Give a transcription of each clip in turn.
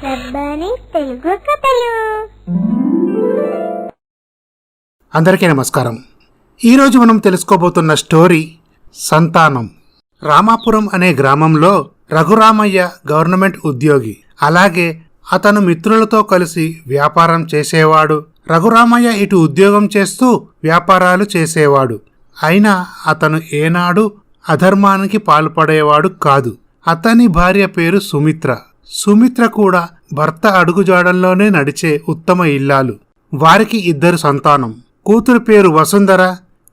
రబ్బాని తెలుగు కథలు. అందరికీ నమస్కారం. ఈరోజు మనం తెలుసుకోబోతున్న స్టోరీ సంతానం. రామాపురం అనే గ్రామంలో రఘురామయ్య గవర్నమెంట్ ఉద్యోగి. అలాగే అతను మిత్రులతో కలిసి వ్యాపారం చేసేవాడు. రఘురామయ్య ఇటు ఉద్యోగం చేస్తూ వ్యాపారాలు చేసేవాడు. అయినా అతను ఏనాడు అధర్మానికి పాల్పడేవాడు కాదు. అతని భార్య పేరు సుమిత్ర. సుమిత్ర కూడా భర్త అడుగుజాడల్లోనే నడిచే ఉత్తమ ఇల్లాలు. వారికి 2 సంతానం. కూతురు పేరు వసుంధర,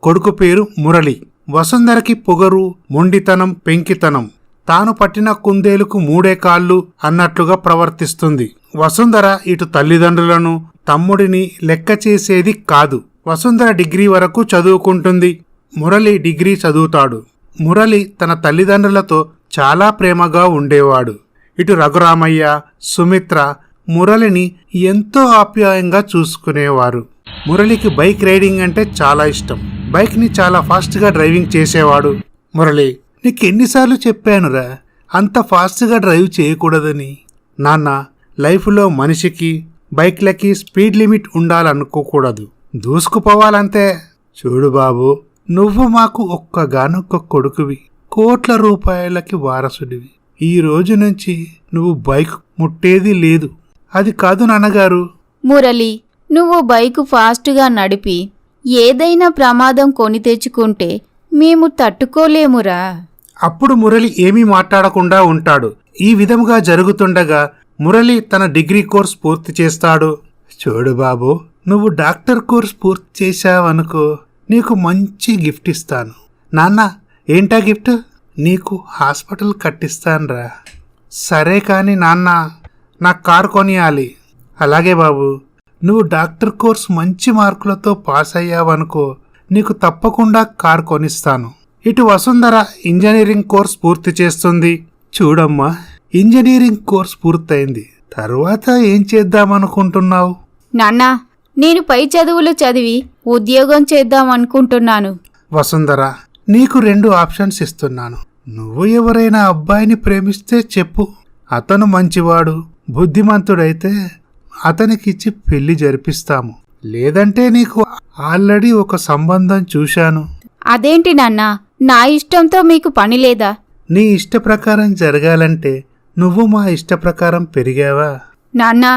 కొడుకు పేరు మురళి. వసుంధరకి పొగరు, మొండితనం, పెంకితనం. తాను పట్టిన కుందేలుకు 3 కాళ్ళు అన్నట్లుగా ప్రవర్తిస్తుంది. వసుంధర ఇటు తల్లిదండ్రులను, తమ్ముడిని లెక్క చేసేది కాదు. వసుంధర డిగ్రీ వరకు చదువుకుంటుంది. మురళి డిగ్రీ చదువుతాడు. మురళి తన తల్లిదండ్రులతో చాలా ప్రేమగా ఉండేవాడు. ఇటు రఘురామయ్య, సుమిత్ర మురళిని ఎంతో ఆప్యాయంగా చూసుకునేవారు. మురళికి బైక్ రైడింగ్ అంటే చాలా ఇష్టం. బైక్ని చాలా ఫాస్ట్గా డ్రైవింగ్ చేసేవాడు. మురళి, నీకెన్నిసార్లు చెప్పానురా అంత ఫాస్ట్గా డ్రైవ్ చేయకూడదని. నాన్న, లైఫ్లో మనిషికి బైక్లకి స్పీడ్ లిమిట్ ఉండాలనుకోకూడదు, దూసుకుపోవాలంతే. చూడు బాబు, నువ్వు మాకు ఒక్కగానొక్క కొడుకువి, కోట్ల రూపాయలకి వారసుడివి. ఈ రోజు నుంచి నువ్వు బైక్ ముట్టేది లేదు. అది కాదు నాన్నగారు. మురళి, నువ్వు బైకు ఫాస్టుగా నడిపి ఏదైనా ప్రమాదం కొని తెచ్చుకుంటే మేము తట్టుకోలేమురా. అప్పుడు మురళి ఏమీ మాట్లాడకుండా ఉంటాడు. ఈ విధముగా జరుగుతుండగా మురళి తన డిగ్రీ కోర్స్ పూర్తి చేస్తాడు. చూడు బాబు, నువ్వు డాక్టర్ కోర్స్ పూర్తి చేశావనుకో, నీకు మంచి గిఫ్ట్ ఇస్తాను. నాన్న, ఏంటా గిఫ్ట్? నీకు హాస్పిటల్ కట్టిస్తానురా. సరే కానీ నాన్న, నాకు కారు కొనియాలి. అలాగే బాబు, నువ్వు డాక్టర్ కోర్స్ మంచి మార్కులతో పాస్ అయ్యావనుకో, నీకు తప్పకుండా కారు కొనిస్తాను. ఇటు వసుంధర ఇంజనీరింగ్ కోర్స్ పూర్తి చేస్తుంది. చూడమ్మా, ఇంజనీరింగ్ కోర్స్ పూర్తయింది. తర్వాత ఏం చేద్దామనుకుంటున్నావు? నాన్నా, నేను పై చదువులు చదివి ఉద్యోగం చేద్దామనుకుంటున్నాను. వసుంధర, నీకు 2 ఆప్షన్స్ ఇస్తున్నాను. నువ్వు ఎవరైనా అబ్బాయిని ప్రేమిస్తే చెప్పు. అతను మంచివాడు, బుద్ధిమంతుడైతే అతనికిచ్చి పెళ్లి జరిపిస్తాము. లేదంటే నీకు ఆల్రెడీ ఒక సంబంధం చూశాను. అదేంటి నాన్నా, నా ఇష్టంతో మీకు పని లేదా? నీ ఇష్ట ప్రకారం జరగాలంటే నువ్వు మా ఇష్ట ప్రకారం పెరిగావా? నాన్నా,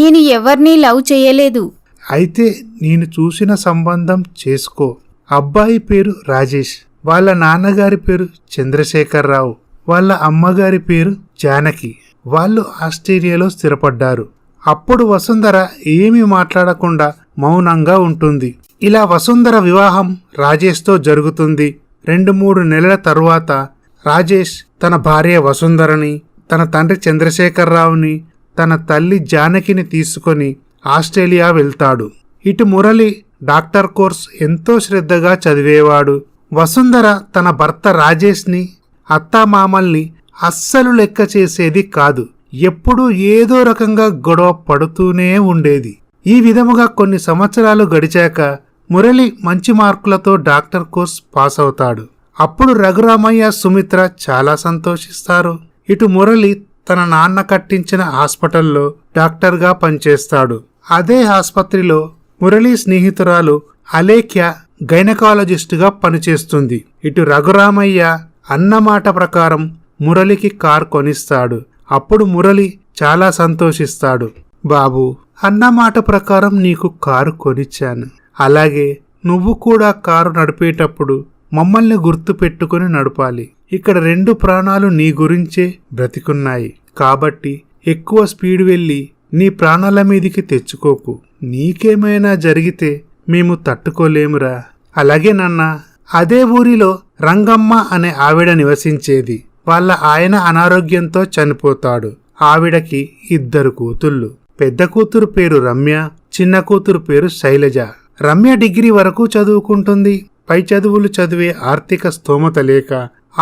నేను ఎవరినీ లవ్ చేయలేదు. అయితే నేను చూసిన సంబంధం చేసుకో. అబ్బాయి పేరు రాజేష్, వాళ్ళ నాన్నగారి పేరు చంద్రశేఖరరావు, వాళ్ళ అమ్మగారి పేరు జానకి. వాళ్ళు ఆస్ట్రేలియాలో స్థిరపడ్డారు. అప్పుడు వసుంధర ఏమీ మాట్లాడకుండా మౌనంగా ఉంటుంది. ఇలా వసుంధర వివాహం రాజేష్తో జరుగుతుంది. 2-3 నెలల తరువాత రాజేష్ తన భార్య వసుంధరని, తన తండ్రి చంద్రశేఖరరావుని, తన తల్లి జానకిని తీసుకొని ఆస్ట్రేలియా వెళ్తాడు. ఇటు మురళి డాక్టర్ కోర్స్ ఎంతో శ్రద్ధగా చదివేవాడు. వసుంధర తన భర్త రాజేష్ని, అత్తామామల్ని అస్సలు లెక్క చేసేది కాదు. ఎప్పుడూ ఏదో రకంగా గొడవ పడుతూనే ఉండేది. ఈ విధముగా కొన్ని సంవత్సరాలు గడిచాక మురళి మంచి మార్కులతో డాక్టర్ కోర్స్ పాస్ అవుతాడు. అప్పుడు రఘురామయ్య, సుమిత్ర చాలా సంతోషిస్తారు. ఇటు మురళి తన నాన్న కట్టించిన హాస్పిటల్లో డాక్టర్గా పనిచేస్తాడు. అదే ఆసుపత్రిలో మురళి స్నేహితురాలు అలేఖ్య గైనకాలజిస్టుగా పనిచేస్తుంది. ఇటు రఘురామయ్య అన్నమాట ప్రకారం మురళికి కారు కొనిస్తాడు. అప్పుడు మురళి చాలా సంతోషిస్తాడు. బాబు, అన్నమాట ప్రకారం నీకు కారు కొనిచ్చాను. అలాగే నువ్వు కూడా కారు నడిపేటప్పుడు మమ్మల్ని గుర్తు పెట్టుకుని నడపాలి. ఇక్కడ 2 ప్రాణాలు నీ గురించే బ్రతికున్నాయి. కాబట్టి ఎక్కువ స్పీడ్ వెళ్ళి నీ ప్రాణాల మీదికి తెచ్చుకోకు. నీకేమైనా జరిగితే మేము తట్టుకోలేమురా. అలాగే నాన్న. అదే ఊరిలో రంగమ్మ అనే ఆవిడ నివసించేది. వాళ్ళ ఆయన అనారోగ్యంతో చనిపోతాడు. ఆవిడకి 2 కూతుళ్ళు. పెద్ద కూతురు పేరు రమ్య, చిన్న కూతురు పేరు శైలజ. రమ్య డిగ్రీ వరకు చదువుకుంటుంది. పై చదువులు చదివే ఆర్థిక స్తోమత లేక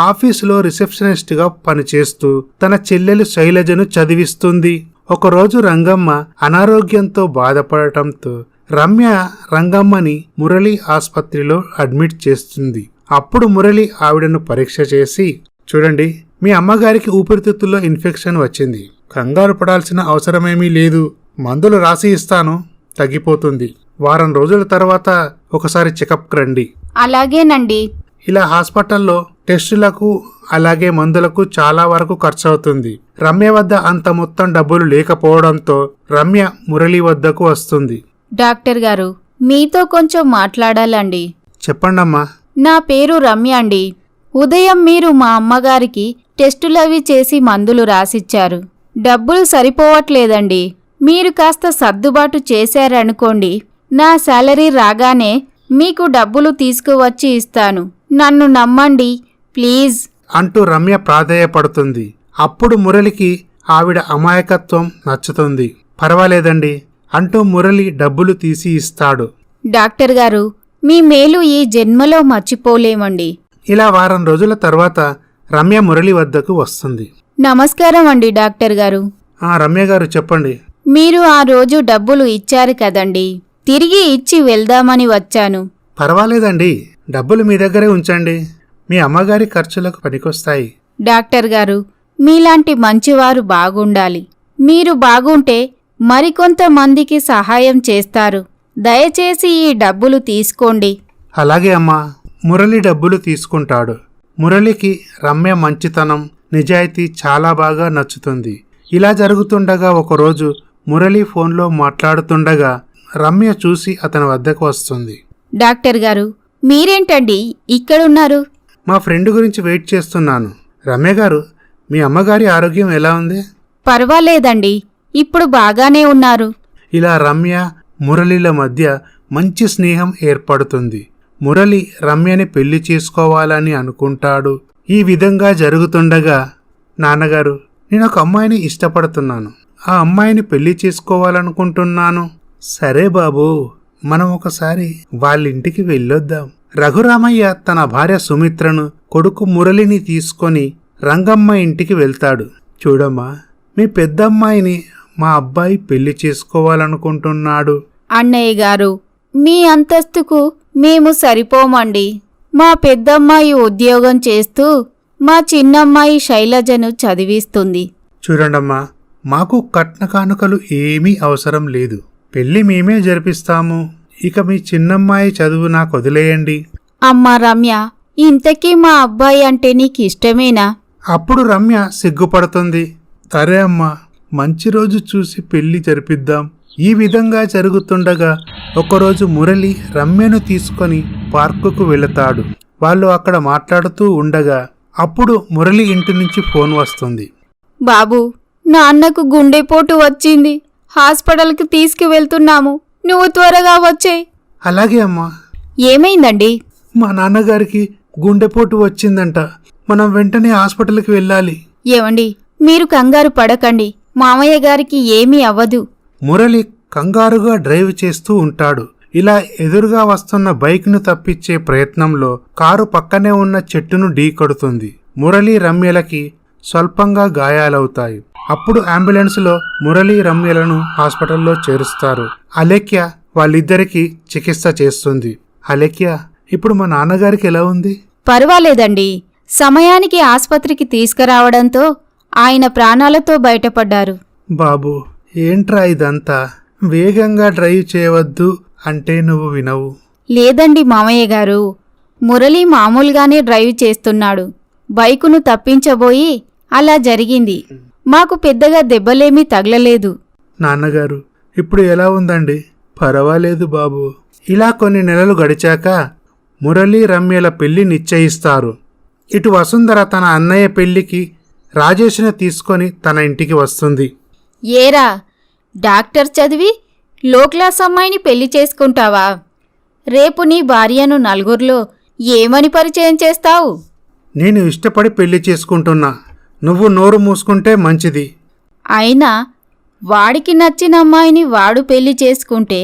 ఆఫీసులో రిసెప్షనిస్ట్గా పనిచేస్తూ తన చెల్లెలు శైలజను చదివిస్తుంది. ఒకరోజు రంగమ్మ అనారోగ్యంతో బాధపడటంతో రమ్య రంగమ్మని మురళి ఆసుపత్రిలో అడ్మిట్ చేస్తుంది. అప్పుడు మురళి ఆవిడను పరీక్ష చేసి, చూడండి, మీ అమ్మగారికి ఊపిరితిత్తుల్లో ఇన్ఫెక్షన్ వచ్చింది. కంగారు పడాల్సిన అవసరమేమీ లేదు. మందులు రాసి ఇస్తాను, తగ్గిపోతుంది. వారం రోజుల తర్వాత ఒకసారి చెకప్కి రండి. అలాగేనండి. ఇలా హాస్పిటల్లో టెస్టులకు అలాగే మందులకు చాలా వరకు ఖర్చవుతుంది. రమ్య వద్ద అంత మొత్తం డబ్బులు లేకపోవడంతో రమ్య మురళి వద్దకు వస్తుంది. డాక్టర్ గారు, మీతో కొంచెం మాట్లాడాలండి. చెప్పండమ్మా. నా పేరు రమ్య అండి. ఉదయం మీరు మా అమ్మగారికి టెస్టులవి చేసి మందులు రాసిచ్చారు. డబ్బులు సరిపోవట్లేదండి. మీరు కాస్త సర్దుబాటు చేశారనుకోండి, నా శాలరీ రాగానే మీకు డబ్బులు తీసుకువచ్చి ఇస్తాను. నన్ను నమ్మండి ప్లీజ్ అంటూ రమ్య ప్రాధేయపడుతుంది. అప్పుడు మురళికి ఆవిడ అమాయకత్వం నచ్చుతుంది. పర్వాలేదండి అంటూ మురళి డబ్బులు తీసి ఇస్తాడు. డాక్టర్ గారు, మీ మేలు ఈ జన్మలో మర్చిపోలేమండి. ఇలా వారం రోజుల తర్వాత రమ్య మురళి వద్దకు వస్తుంది. నమస్కారం అండి డాక్టర్ గారు. రమ్య గారు చెప్పండి. మీరు ఆ రోజు డబ్బులు ఇచ్చారు కదండి, తిరిగి ఇచ్చి వెళ్దామని వచ్చాను. పర్వాలేదండి, డబ్బులు మీ దగ్గరే ఉంచండి. మీ అమ్మగారి ఖర్చులకు పనికొస్తాయి. డాక్టర్ గారు, మీలాంటి మంచివారు బాగుండాలి. మీరు బాగుంటే మరికొంతమందికి సహాయం చేస్తారు. దయచేసి ఈ డబ్బులు తీసుకోండి. అలాగే అమ్మా. మురళి డబ్బులు తీసుకుంటాడు. మురళికి రమ్య మంచితనం, నిజాయితీ చాలా బాగా నచ్చుతుంది. ఇలా జరుగుతుండగా ఒకరోజు మురళి ఫోన్లో మాట్లాడుతుండగా రమ్య చూసి అతని వద్దకు వస్తుంది. డాక్టర్ గారు, మీరేంటండి ఇక్కడున్నారు? మా ఫ్రెండ్ గురించి వెయిట్ చేస్తున్నాను. రమ్య గారు, మీ అమ్మగారి ఆరోగ్యం ఎలా ఉంది? పర్వాలేదండి, ఇప్పుడు బాగానే ఉన్నారు. ఇలా రమ్య మురళిల మధ్య మంచి స్నేహం ఏర్పడుతుంది. మురళి రమ్యని పెళ్లి చేసుకోవాలని అనుకుంటాడు. ఈ విధంగా జరుగుతుండగా, నాన్నగారు, నేను ఒక అమ్మాయిని ఇష్టపడుతున్నాను. ఆ అమ్మాయిని పెళ్లి చేసుకోవాలనుకుంటున్నాను. సరే బాబూ, మనం ఒకసారి వాళ్ళింటికి వెళ్ళొద్దాం. రఘురామయ్య తన భార్య సుమిత్రను, కొడుకు మురళిని తీసుకొని రంగమ్మ ఇంటికి వెళ్తాడు. చూడమ్మా, మీ పెద్దమ్మాయిని మా అబ్బాయి పెళ్లి చేసుకోవాలనుకుంటున్నాడు. అన్నయ్య గారు, మీ అంతస్తుకు మేము సరిపోమండి. మా పెద్దమ్మాయి ఉద్యోగం చేస్తూ మా చిన్నమ్మాయి శైలజను చదివిస్తుంది. చూడండమ్మా, మాకు కట్న కానుకలు ఏమీ అవసరం లేదు. పెళ్లి మేమే జరిపిస్తాము. ఇక మీ చిన్నమ్మాయి చదువు నాకు వదిలేయండి. అమ్మా రమ్య, ఇంతకీ మా అబ్బాయి అంటే నీకిష్టమేనా? అప్పుడు రమ్య సిగ్గుపడుతుంది. సరే అమ్మా, మంచి రోజు చూసి పెళ్లి జరిపిద్దాం. ఈ విధంగా జరుగుతుండగా ఒకరోజు మురళి రమ్యను తీసుకొని పార్కుకు వెళతాడు. వాళ్ళు అక్కడ మాట్లాడుతూ ఉండగా అప్పుడు మురళి ఇంటి నుంచి ఫోన్ వస్తుంది. బాబూ, నాన్నకు గుండెపోటు వచ్చింది. హాస్పిటల్కి తీసుకువెళ్తున్నాము. నువ్వు త్వరగా వచ్చేయ్. అలాగే అమ్మా. ఏమైందండి? మా నాన్నగారికి గుండెపోటు వచ్చిందంట. మనం వెంటనే హాస్పిటల్కి వెళ్ళాలి. ఏమండి, మీరు కంగారు పడకండి. మామయ్య గారికి ఏమీ అవ్వదు. మురళి కంగారుగా డ్రైవ్ చేస్తూ ఉంటాడు. ఇలా ఎదురుగా వస్తున్న బైక్ను తప్పించే ప్రయత్నంలో కారు పక్కనే ఉన్న చెట్టును ఢీకొడుతుంది. మురళి రమ్యలకి స్వల్పంగా గాయాలవుతాయి. అప్పుడు అంబులెన్స్లో మురళి రమ్యలను హాస్పిటల్లో చేరుస్తారు. అలేఖ్య వాళ్ళిద్దరికీ చికిత్స చేస్తుంది. అలేఖ్య, ఇప్పుడు మా నాన్నగారికి ఎలా ఉంది? పర్వాలేదండి. సమయానికి ఆస్పత్రికి తీసుకురావడంతో ఆయన ప్రాణాలతో బయటపడ్డారు. బాబు, ఏంట్రా ఇదంతా? వేగంగా డ్రైవ్ చేయవద్దు అంటే నువ్వు వినవు. లేదండి మామయ్య గారు, మురళి మామూలుగానే డ్రైవ్ చేస్తున్నాడు. బైకును తప్పించబోయి అలా జరిగింది. మాకు పెద్దగా దెబ్బలేమీ తగలలేదు. నాన్నగారు, ఇప్పుడు ఎలా ఉందండి? పర్వాలేదు బాబు. ఇలా కొన్ని నెలలు గడిచాక మురళి రమ్యల పెళ్లి నిశ్చయిస్తారు. ఇటు వసుంధర తన అన్నయ్య పెళ్లికి రాజేష్ను తీసుకొని తన ఇంటికి వస్తుంది. ఏరా, డాక్టర్ చదివి లో క్లాస్ అమ్మాయిని పెళ్లి చేసుకుంటావా? రేపు నీ భార్యను నలుగురిలో ఏమని పరిచయం చేస్తావు? నేను ఇష్టపడి పెళ్లి చేసుకుంటున్నా. నువ్వు నోరు మూసుకుంటే మంచిది. అయినా వాడికి నచ్చిన అమ్మాయిని వాడు పెళ్లి చేసుకుంటే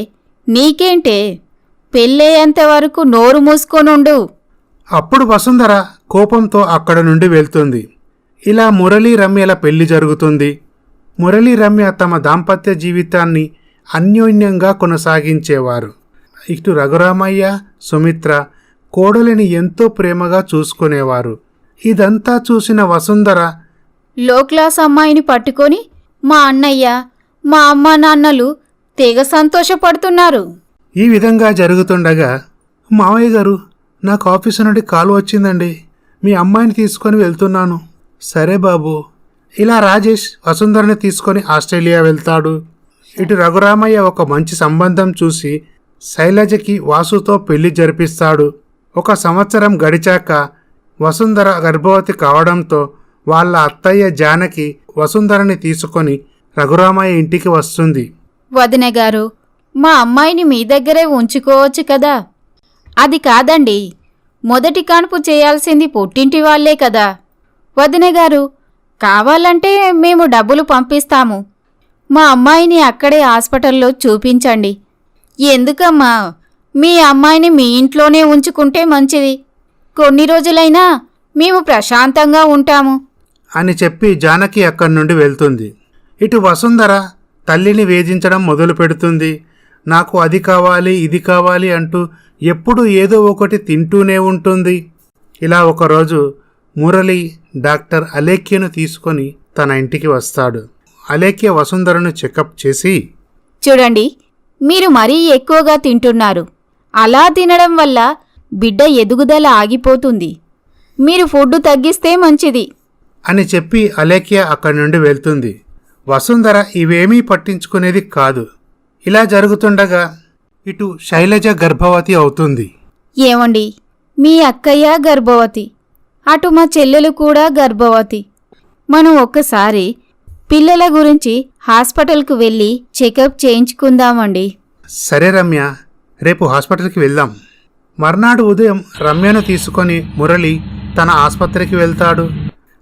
నీకేంటే? పెళ్ళయ్యేంతవరకు నోరు మూసుకొనుండు. అప్పుడు వసుంధర కోపంతో అక్కడ నుండి వెళ్తుంది. ఇలా మురళి రమ్యల పెళ్లి జరుగుతుంది. మురళి రమ్య తమ దాంపత్య జీవితాన్ని అన్యోన్యంగా కొనసాగించేవారు. ఇటు రఘురామయ్య, సుమిత్ర కోడలిని ఎంతో ప్రేమగా చూసుకునేవారు. ఇదంతా చూసిన వసుంధర, లో క్లాస్ అమ్మాయిని పట్టుకొని మా అన్నయ్య మా అమ్మా నాన్నలు తెగ సంతోషపడుతున్నారు. ఈ విధంగా జరుగుతుండగా, మావయ్య గారు, నాకు ఆఫీసు నుండి కాల్ వచ్చిందండి, మీ అమ్మాయిని తీసుకొని వెళ్తున్నాను. సరే బాబు. ఇలా రాజేష్ వసుంధరని తీసుకొని ఆస్ట్రేలియా వెళ్తాడు. ఇటు రఘురామయ్య ఒక మంచి సంబంధం చూసి శైలజకి వాసుతో పెళ్లి జరిపిస్తాడు. 1 సంవత్సరం గడిచాక వసుంధర గర్భవతి కావడంతో వాళ్ళ అత్తయ్య జానకి వసుంధరని తీసుకొని రఘురామయ్య ఇంటికి వస్తుంది. వదిన గారు, మా అమ్మాయిని మీ దగ్గరే ఉంచుకోవచ్చు కదా. అది కాదండి, మొదటి కాన్పు చేయాల్సింది పుట్టింటి వాళ్లే కదా. వదిన గారు, కావాలంటే మేము డబ్బులు పంపిస్తాము. మా అమ్మాయిని అక్కడే హాస్పిటల్లో చూపించండి. ఎందుకమ్మా, మీ అమ్మాయిని మీ ఇంట్లోనే ఉంచుకుంటే మంచిది. కొన్ని రోజులైనా మేము ప్రశాంతంగా ఉంటాము అని చెప్పి జానకి అక్కడి నుండి వెళ్తుంది. ఇటు వసుంధర తల్లిని వేధించడం మొదలు పెడుతుంది. నాకు అది కావాలి, ఇది కావాలి అంటూ ఎప్పుడూ ఏదో ఒకటి తింటూనే ఉంటుంది. ఇలా ఒకరోజు మురళి డాక్టర్ అలేఖ్యను తీసుకొని తన ఇంటికి వస్తాడు. అలేఖ్య వసుంధరను చెకప్ చేసి, చూడండి, మీరు మరీ ఎక్కువగా తింటున్నారు. అలా తినడం వల్ల బిడ్డ ఎదుగుదల ఆగిపోతుంది. మీరు ఫుడ్ తగ్గిస్తే మంచిది అని చెప్పి అలేఖ్య అక్కడి నుండి వెళ్తుంది. వసుంధర ఇవేమీ పట్టించుకునేది కాదు. ఇలా జరుగుతుండగా ఇటు శైలజ గర్భవతి అవుతుంది. ఏమండి, మీ అక్కయ్య గర్భవతి, అటు మా చెల్లెలు కూడా గర్భవతి. మనం ఒక్కసారి పిల్లల గురించి హాస్పిటల్కు వెళ్ళి చెకప్ చేయించుకుందామండి. సరే రమ్య, రేపు హాస్పిటల్కి వెళ్దాం. మర్నాడు ఉదయం రమ్యను తీసుకొని మురళి తన ఆసుపత్రికి వెళ్తాడు.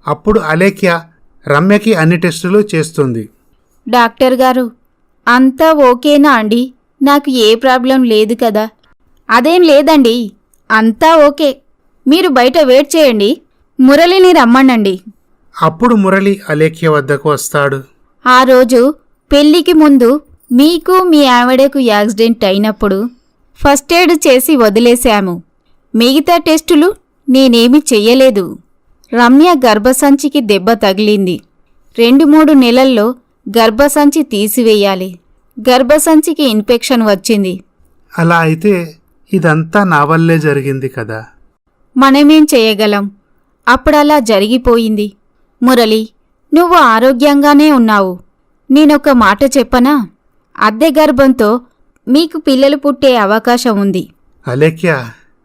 అప్పుడు అలేఖ్య రమ్యకి అన్ని టెస్టులు చేస్తుంది. డాక్టర్ గారు, అంతా ఓకేనా అండి? నాకు ఏ ప్రాబ్లం లేదు కదా? అదేం లేదండి, అంతా ఓకే. మీరు బయట వెయిట్ చేయండి, మురళిని రమ్మనండి. అప్పుడు మురళి అలేఖ్య వద్దకు వస్తాడు. ఆ రోజు పెళ్లికి ముందు మీకు మీ ఆవిడకు యాక్సిడెంట్ అయినప్పుడు ఫస్ట్ ఎయిడ్ చేసి వదిలేశాము. మిగతా టెస్టులు నేనేమీ చెయ్యలేదు. రమ్య గర్భసంచికి దెబ్బ తగిలింది. 2-3 నెలల్లో గర్భసంచి తీసివేయాలి. గర్భసంచికి ఇన్ఫెక్షన్ వచ్చింది. అలా అయితే ఇదంతా నా వల్లే జరిగింది కదా. మనమేం చేయగలం? అప్పుడలా జరిగిపోయింది. మురళి, నువ్వు ఆరోగ్యంగానే ఉన్నావు. నేనొక మాట చెప్పనా? అద్దె గర్భంతో మీకు పిల్లలు పుట్టే అవకాశం ఉంది. అలేఖ్య,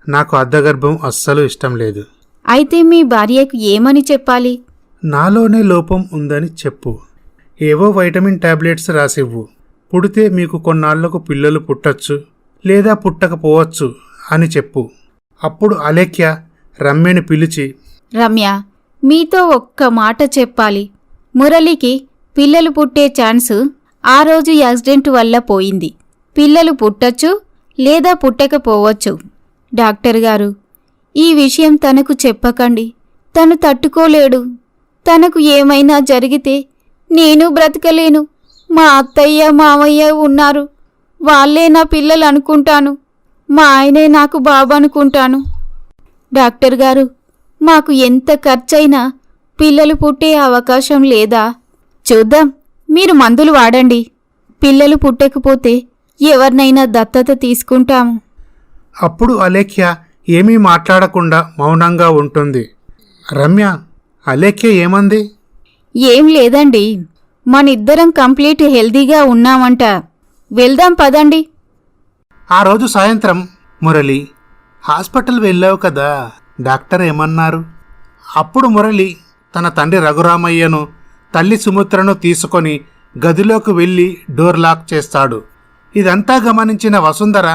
నాకు అర్ధగర్భం అస్సలు ఇష్టం లేదు. అయితే మీ భార్యకు ఏమని చెప్పాలి? నాలోనే లోపం ఉందని చెప్పు. ఏవో వైటమిన్ టాబ్లెట్స్ రాసివ్వు. పుడితే మీకు కొన్నాళ్లకు పిల్లలు పుట్టచ్చు, లేదా పుట్టకపోవచ్చు అని చెప్పు. అప్పుడు అలేఖ్య రమ్యని పిలిచి, రమ్య, మీతో ఒక్క మాట చెప్పాలి. మురళికి పిల్లలు పుట్టే ఛాన్సు ఆ రోజు యాక్సిడెంట్ వల్ల పోయింది. పిల్లలు పుట్టచ్చు, లేదా పుట్టకపోవచ్చు. డాక్టర్ గారు, ఈ విషయం తనకు చెప్పకండి. తను తట్టుకోలేడు. తనకు ఏమైనా జరిగితే నేను బ్రతకలేను. మా అత్తయ్య మావయ్య ఉన్నారు, వాళ్ళే నా పిల్లలు అనుకుంటాను. మా ఆయనే నాకు బాబు అనుకుంటాను. డాక్టర్ గారు, మాకు ఎంత ఖర్చైనా పిల్లలు పుట్టే అవకాశం లేదా? చూద్దాం, మీరు మందులు వాడండి. పిల్లలు పుట్టకపోతే ఎవరినైనా దత్తత తీసుకుంటాము. అప్పుడు అలేఖ్య ఏమీ మాట్లాడకుండా మౌనంగా ఉంటుంది. రమ్య, అలేఖ్య ఏమంది? ఏం లేదండి, మనిద్దరం కంప్లీట్ హెల్దీగా ఉన్నామంట. వెళ్దాం పదండి. ఆ రోజు సాయంత్రం, మురళి, హాస్పిటల్ వెళ్ళావు కదా, డాక్టర్ ఏమన్నారు? అప్పుడు మురళి తన తండ్రి రఘురామయ్యను, తల్లి సుమిత్రను తీసుకొని గదిలోకి వెళ్ళి డోర్ లాక్ చేస్తాడు. ఇదంతా గమనించిన వసుంధర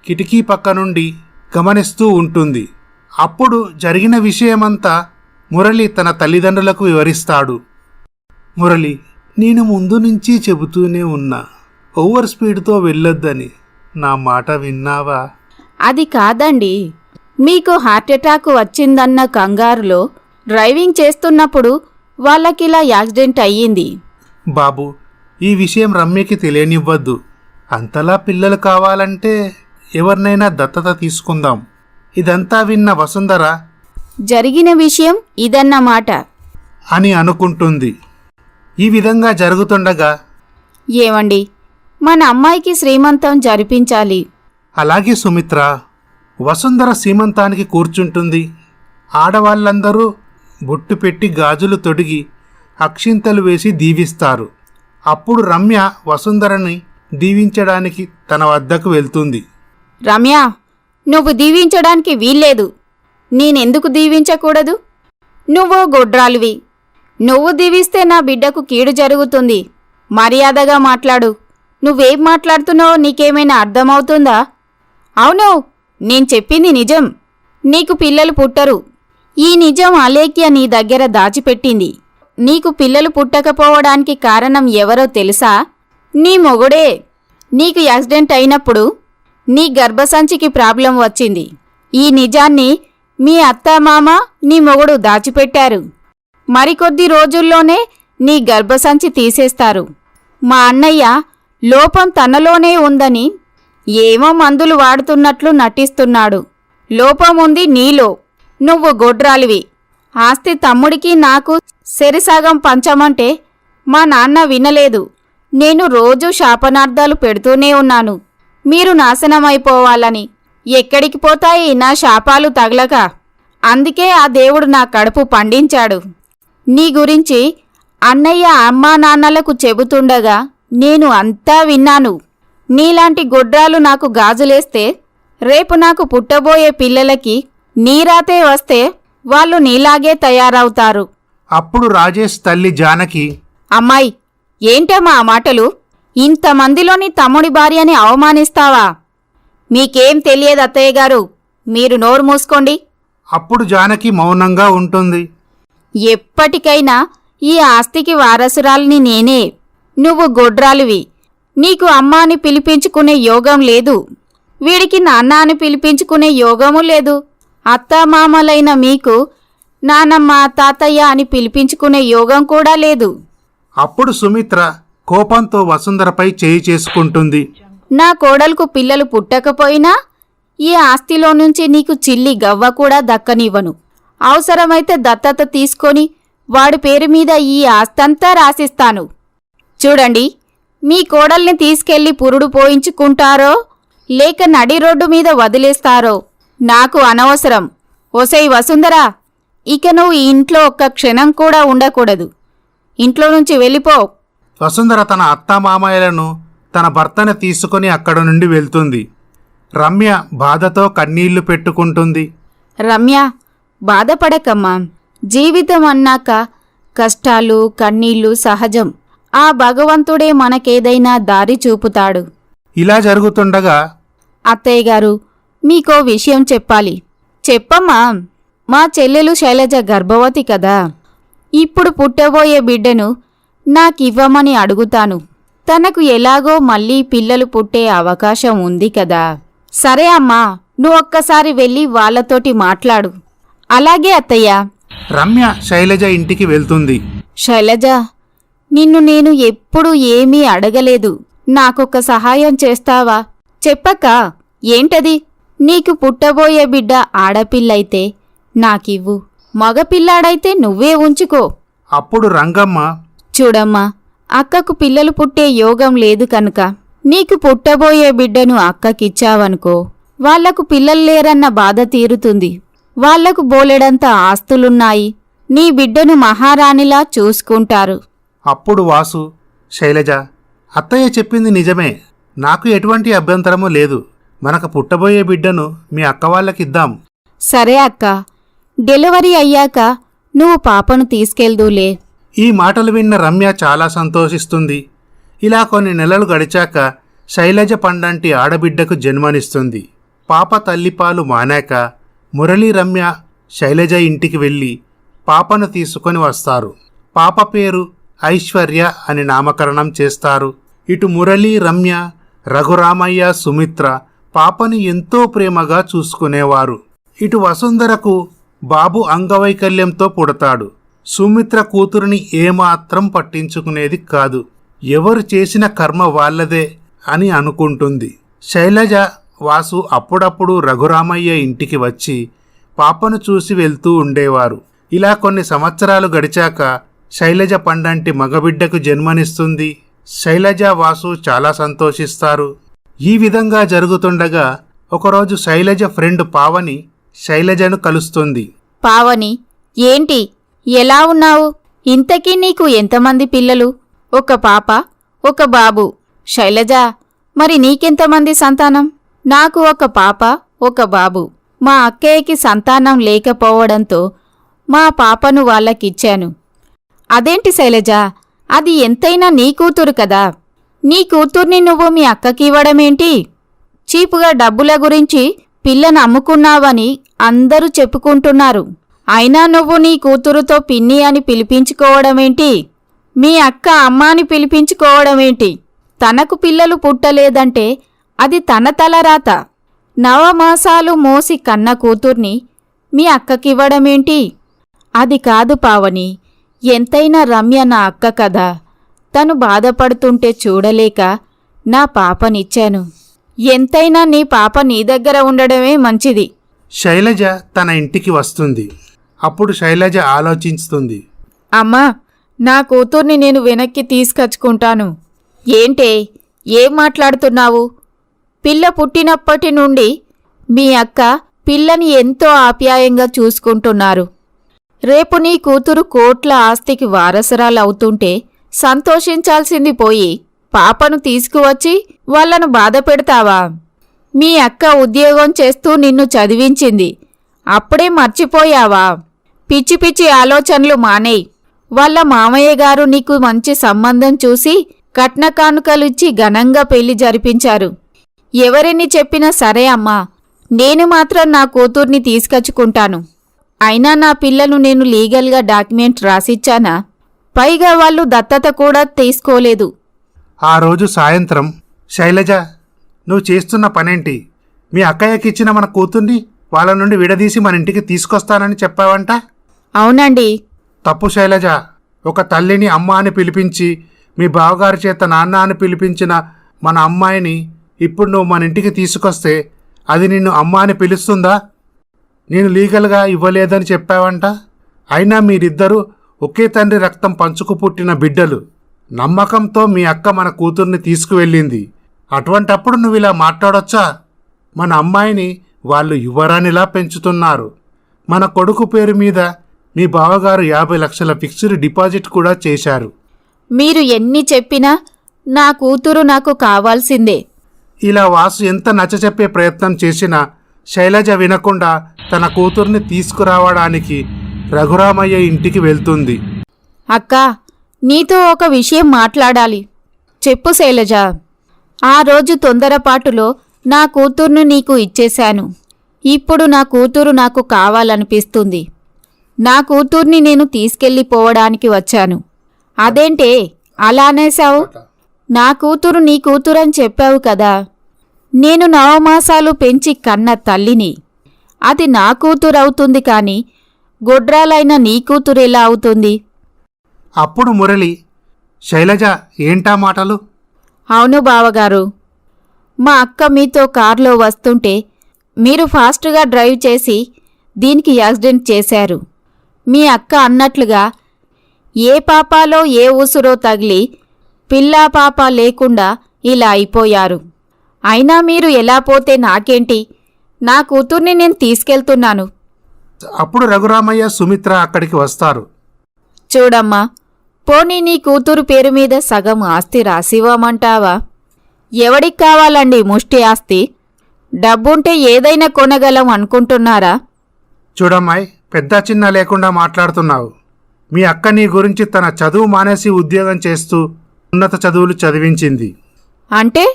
కిటికీ పక్క నుండి గమనిస్తూ ఉంటుంది. అప్పుడు జరిగిన విషయమంతా మురళి తన తల్లిదండ్రులకు వివరిస్తాడు. మురళి, నేను ముందు నుంచి చెబుతూనే ఉన్నా, ఓవర్ స్పీడ్తో వెళ్ళొద్దని. నా మాట విన్నావా? అది కాదండి, మీకు హార్ట్అటాక్ వచ్చిందన్న కంగారులో డ్రైవింగ్ చేస్తున్నప్పుడు వాళ్ళకిలా యాక్సిడెంట్ అయ్యింది. బాబు, ఈ విషయం రమ్యకి తెలియనివ్వద్దు. అంతలా పిల్లలు కావాలంటే ఎవరినైనా దత్తత తీసుకుందాం. ఇదంతా విన్న వసుంధర జరిగిన విషయం ఇదన్నమాట అని అనుకుంటుంది. ఈ విధంగా జరుగుతుండగా ఏమండి, మన అమ్మాయికి శ్రీమంతం జరిపించాలి. అలాగే సుమిత్ర. వసుంధర సీమంతానికి కూర్చుంటుంది. ఆడవాళ్ళందరూ బొట్టు పెట్టి గాజులు తొడిగి అక్షింతలు వేసి దీవిస్తారు. అప్పుడు రమ్య వసుంధరని దీవించడానికి తన వద్దకు వెళ్తుంది. రమ్య, నువ్వు దీవించడానికి వీల్లేదు. నేనెందుకు దీవించకూడదు? నువ్వు గొడ్రాలివి. నువ్వు దీవిస్తే నా బిడ్డకు కీడు జరుగుతుంది. మర్యాదగా మాట్లాడు. నువ్వేం మాట్లాడుతున్నావో నీకేమైనా అర్థమవుతుందా? అవును, నేను చెప్పింది నిజం. నీకు పిల్లలు పుట్టరు. ఈ నిజం అలేఖ్య నీ దగ్గర దాచిపెట్టింది. నీకు పిల్లలు పుట్టకపోవడానికి కారణం ఎవరో తెలుసా? నీ మొగుడే. నీకు యాక్సిడెంట్ అయినప్పుడు నీ గర్భసంచికి ప్రాబ్లం వచ్చింది. ఈ నిజాన్ని మీ అత్తామామ నీ మొగుడు దాచిపెట్టారు. మరికొద్ది రోజుల్లోనే నీ గర్భసంచి తీసేస్తారు. మా అన్నయ్య లోపం తనలోనే ఉందని ఏమో మందులు వాడుతున్నట్లు నటిస్తున్నాడు. లోపం ఉంది నీలో. నువ్వు గొడ్రాలివి. ఆస్తి తమ్ముడికి నాకు సెరిసాగం పంచమంటే మా నాన్న వినలేదు. నేను రోజూ శాపనార్థాలు పెడుతూనే ఉన్నాను, మీరు నాశనమైపోవాలని. ఎక్కడికి పోతాయి నా శాపాలు తగలక? అందుకే ఆ దేవుడు నా కడుపు పండించాడు. నీ గురించి అన్నయ్య అమ్మా నాన్నలకు చెబుతుండగా నేను అంతా విన్నాను. నీలాంటి గొడ్రాలు నాకు గాజులేస్తే రేపు నాకు పుట్టబోయే పిల్లలకి నీరాతే వస్తే వాళ్ళు నీలాగే తయారవుతారు. అప్పుడు రాజేష్ తల్లి జానకి, అమ్మాయి, ఏంటమ్మా ఆ మాటలు? ఇంతమందిలోని తమ్ముడి భార్యని అవమానిస్తావా? మీకేం తెలియదు అత్తయ్య గారు. మీరు నోరు మూసుకోండి. అప్పుడు జానకి మౌనంగా ఉంటుంది. ఎప్పటికైనా ఈ ఆస్తికి వారసురాలిని నేనే. నువ్వు గొడ్రాలివి. నీకు అమ్మ అని పిలిపించుకునే యోగం లేదు. వీడికి నాన్న అని పిలిపించుకునే యోగము లేదు. అత్తామామలైన మీకు నానమ్మ తాతయ్య అని పిలిపించుకునే యోగం కూడా లేదు. అప్పుడు సుమిత్ర కోపంతో వసుంధరపై చేయి చేసుకుంటుంది. నా కోడలకు పిల్లలు పుట్టకపోయినా ఈ ఆస్తిలో నుంచి నీకు చిల్లి గవ్వ కూడా దక్కనివ్వను. అవసరమైతే దత్తత తీసుకొని వాడి పేరు మీద ఈ ఆస్తంతా రాసిస్తాను. చూడండి, మీ కోడల్ని తీసుకెళ్లి పురుడు పోయించుకుంటారో లేక నడి రోడ్డు మీద వదిలేస్తారో నాకు అనవసరం. ఒసై వసుంధరా, ఇక నువ్వు ఈ ఇంట్లో ఒక్క క్షణం కూడా ఉండకూడదు. ఇంట్లో నుంచి వెళ్ళిపో. వసుంధర తన అత్తామామయ్యలను తన భర్తను తీసుకుని అక్కడ నుండి వెళ్తుంది. రమ్య బాధతో కన్నీళ్లు పెట్టుకుంటుంది. రమ్య, బాధపడకమ్మా. జీవితం అన్నాక కష్టాలు కన్నీళ్లు సహజం. ఆ భగవంతుడే మనకేదైనా దారి చూపుతాడు. ఇలా జరుగుతుండగా అత్తయ్య గారు, మీకో విషయం చెప్పాలి. చెప్పమ్మా. మా చెల్లెలు శైలజ గర్భవతి కదా. ఇప్పుడు పుట్టబోయే బిడ్డను నాకివ్వమని అడుగుతాను. తనకు ఎలాగో మళ్ళీ పిల్లలు పుట్టే అవకాశం ఉంది కదా. సరే అమ్మా, నువ్వొక్కసారి వెళ్ళి వాళ్లతోటి మాట్లాడు. అలాగే అత్తయ్య. రమ్య శైలజ ఇంటికి వెళ్తుంది. శైలజ, నిన్ను నేను ఎప్పుడూ ఏమీ అడగలేదు. నాకొక్క సహాయం చేస్తావా? చెప్పక్క. ఏంటది? నీకు పుట్టబోయే బిడ్డ ఆడపిల్లైతే నాకివ్వు, మగపిల్లాడైతే నువ్వే ఉంచుకో. అప్పుడు రంగమ్మ, చూడమ్మా, అక్కకు పిల్లలు పుట్టే యోగం లేదు కనుక నీకు పుట్టబోయే బిడ్డను అక్కకిచ్చావనుకో, వాళ్లకు పిల్లలు లేరన్న బాధ తీరుతుంది. వాళ్లకు బోలెడంత ఆస్తులున్నాయి. నీ బిడ్డను మహారాణిలా చూసుకుంటారు. అప్పుడు వాసు, శైలజ, అత్తయ్య చెప్పింది నిజమే. నాకు ఎటువంటి అభ్యంతరమూ లేదు. మనకు పుట్టబోయే బిడ్డను మీ అక్క వాళ్ళకిద్దాం. సరే అక్క, డెలివరీ అయ్యాక నువ్వు పాపను తీసుకెళ్దూలే. ఈ మాటలు విన్న రమ్య చాలా సంతోషిస్తుంది. ఇలా కొన్ని నెలలు గడిచాక శైలజ పండంటి ఆడబిడ్డకు జన్మనిస్తుంది. పాప తల్లిపాలు మానాక మురళీ రమ్య శైలజ ఇంటికి వెళ్ళి పాపను తీసుకొని వస్తారు. పాప పేరు ఐశ్వర్య అని నామకరణం చేస్తారు. ఇటు మురళీ రమ్య, రఘురామయ్య, సుమిత్ర పాపని ఎంతో ప్రేమగా చూసుకునేవారు. ఇటు వసుంధరకు బాబు అంగవైకల్యంతో పుడతాడు. సుమిత్ర కూతురిని ఏమాత్రం పట్టించుకునేది కాదు. ఎవరు చేసిన కర్మ వాళ్ళదే అని అనుకుంటుంది. శైలజ, వాసు అప్పుడప్పుడు రఘురామయ్య ఇంటికి వచ్చి పాపను చూసి వెళ్తూ ఉండేవారు. ఇలా కొన్ని సంవత్సరాలు గడిచాక శైలజ పండంటి మగబిడ్డకు జన్మనిస్తుంది. శైలజ, వాసు చాలా సంతోషిస్తారు. ఈ విధంగా జరుగుతుండగా ఒకరోజు శైలజ ఫ్రెండ్ పావని శైలజను కలుస్తుంది. పావని, ఏంటి, ఎలా ఉన్నావు? ఇంతకీ నీకు ఎంతమంది పిల్లలు? ఒక పాప, ఒక బాబు. శైలజ, మరి నీకెంతమంది సంతానం? నాకు ఒక పాప, ఒక బాబు. మా అక్కయ్యకి సంతానం లేకపోవడంతో మా పాపను వాళ్ళకిచ్చాను. అదేంటి శైలజ, అది ఎంతైనా నీ కూతురు కదా. నీ కూతుర్ని నువ్వు మీ అక్కకి ఇవ్వడమేంటి? చీపుగా డబ్బుల గురించి పిల్లను అమ్ముకున్నావని అందరూ చెప్పుకుంటున్నారు. అయినా నువ్వు నీ కూతురుతో పిన్ని అని పిలిపించుకోవడమేంటి? మీ అక్క అమ్మ అని పిలిపించుకోవడమేంటి? తనకు పిల్లలు పుట్టలేదంటే అది తన తలరాత. నవమాసాలు మోసి కన్న కూతుర్ని మీ అక్కకివ్వడమేంటి? అది కాదు పావని, ఎంతైనా రమ్య నా అక్క కదా. తను బాధపడుతుంటే చూడలేక నా పాపనిచ్చాను. ఎంతైనా నీ పాప నీ దగ్గర ఉండడమే మంచిది. శైలజ తన ఇంటికి వస్తుంది. అప్పుడు శైలజ ఆలోచిస్తుంది. అమ్మా, నా కూతుర్ని నేను వెనక్కి తీసుకొచ్చుకుంటాను. ఏంటే, ఏం మాట్లాడుతున్నావు? పిల్ల పుట్టినప్పటి నుండి మీ అక్క పిల్లని ఎంతో ఆప్యాయంగా చూసుకుంటున్నారు. రేపు నీ కూతురు కోట్ల ఆస్తికి వారసురాలవుతుంటే సంతోషించాల్సింది పోయి పాపను తీసుకువచ్చి వాళ్ళను బాధ పెడతావా? మీ అక్క ఉద్యోగం చేస్తూ నిన్ను చదివించింది, అప్పుడే మర్చిపోయావా? పిచ్చి పిచ్చి ఆలోచనలు మానేయ్. వాళ్ళ మామయ్య గారు నీకు మంచి సంబంధం చూసి కట్న కానుకలిచ్చి ఘనంగా పెళ్లి జరిపించారు. ఎవరిని చెప్పినా సరే అమ్మా, నేను మాత్రం నా కూతుర్ని తీసుకొచ్చుకుంటాను. అయినా నా పిల్లను నేను లీగల్గా డాక్యుమెంట్ రాసిచ్చానా? పైగా వాళ్ళు దత్తత కూడా తీసుకోలేదు. ఆ రోజు సాయంత్రం, శైలజ, నువ్వు చేస్తున్న పనేంటి? మీ అక్కయ్యకిచ్చిన మన కూతుర్ని వాళ్ళ నుండి విడదీసి మన ఇంటికి తీసుకొస్తానని చెప్పావంట. అవునండి. తప్పు శైలజ. ఒక తల్లిని అమ్మ అని పిలిపించి మీ బావగారి చేత నాన్న అని పిలిపించిన మన అమ్మాయిని ఇప్పుడు నువ్వు మన ఇంటికి తీసుకొస్తే అది నిన్ను అమ్మ అని పిలుస్తుందా? నేను లీగల్గా ఇవ్వలేదని చెప్పావంట. అయినా మీరిద్దరూ ఒకే తండ్రి రక్తం పంచుకు పుట్టిన బిడ్డలు. నమ్మకంతో మీ అక్క మన కూతుర్ని తీసుకువెళ్ళింది. అటువంటప్పుడు నువ్వు ఇలా మాట్లాడొచ్చా? మన అమ్మాయిని వాళ్ళు యువరానిలా పెంచుతున్నారు. మన కొడుకు పేరు మీద మీ బావగారు 50 లక్షల ఫిక్స్డ్ డిపాజిట్ కూడా చేశారు. మీరు ఎన్ని చెప్పినా నా కూతురు నాకు కావాల్సిందే. ఇలా వాసు ఎంత నచ్చచెప్పే ప్రయత్నం చేసినా శైలజ వినకుండా తన కూతుర్ని తీసుకురావడానికి రఘురామయ్య ఇంటికి వెళ్తుంది. అక్కా, నీతో ఒక విషయం మాట్లాడాలి. చెప్పు శైలజ. ఆ రోజు తొందరపాటులో నా కూతుర్ను నీకు ఇచ్చేశాను. ఇప్పుడు నా కూతురు నాకు కావాలనిపిస్తుంది. నా కూతుర్ని నేను తీసుకెళ్ళిపోవడానికి వచ్చాను. అదేంటే అలా అనేశావు? నా కూతురు నీ కూతురని చెప్పావు కదా. నేను నవమాసాలు పెంచి కన్న తల్లిని. అది నా కూతురవుతుంది కాని గొడ్రాలైన నీ కూతురెలా అవుతుంది? అప్పుడు మురళి, శైలజ, ఏంటా మాటలు? అవును బావగారు, మా అక్క మీతో కారులో వస్తుంటే మీరు ఫాస్ట్గా డ్రైవ్ చేసి దీనికి యాక్సిడెంట్ చేశారు. మీ అక్క అన్నట్లుగా ఏ పాపాలో ఏ ఊసురో తగిలి పిల్లా పాప లేకుండా ఇలా అయిపోయారు. అయినా మీరు ఎలా పోతే నాకేంటి? నా కూతుర్ని నేను తీసుకెళ్తున్నాను. అప్పుడు రఘురామయ్య, సుమిత్ర అక్కడికి వస్తారు. చూడమ్మా, పోనీ నీ కూతురు పేరు మీద సగం ఆస్తి రాసివ్వమంటావా? ఎవడికి కావాలండి ముష్టి ఆస్తి? డబ్బుంటే ఏదైనా కొనగలం అనుకుంటున్నారా? చూడమ్మాయి, పెద్ద చిన్న లేకుండా మాట్లాడుతున్నావు. మీ అక్క నీ గురించి తన చదువు మానేసి ఉద్యోగం చేస్తూ ఉన్నత చదువులు చదివించింది. అంటే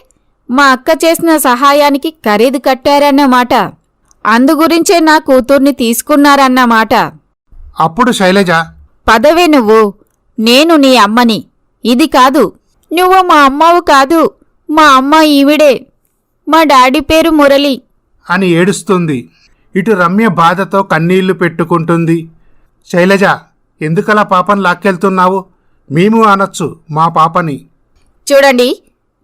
మా అక్క చేసిన సహాయానికి ఖరీదు కట్టారన్నమాట. అందుగురించే నా కూతుర్ని తీసుకున్నారన్నమాట. అప్పుడు శైలజ, పదవే నువ్వు. నేను నీ అమ్మని. ఇది కాదు. నువ్వు మా అమ్మవు కాదు. మా అమ్మ ఈవిడే. మా డాడీ పేరు మురళి అని ఏడుస్తుంది. ఇటు రమ్య బాధతో కన్నీళ్లు పెట్టుకుంటుంది. శైలజ, ఎందుకలా పాపని లాక్కెళ్తున్నావు? మేము అనొచ్చు మా పాపని. చూడండి,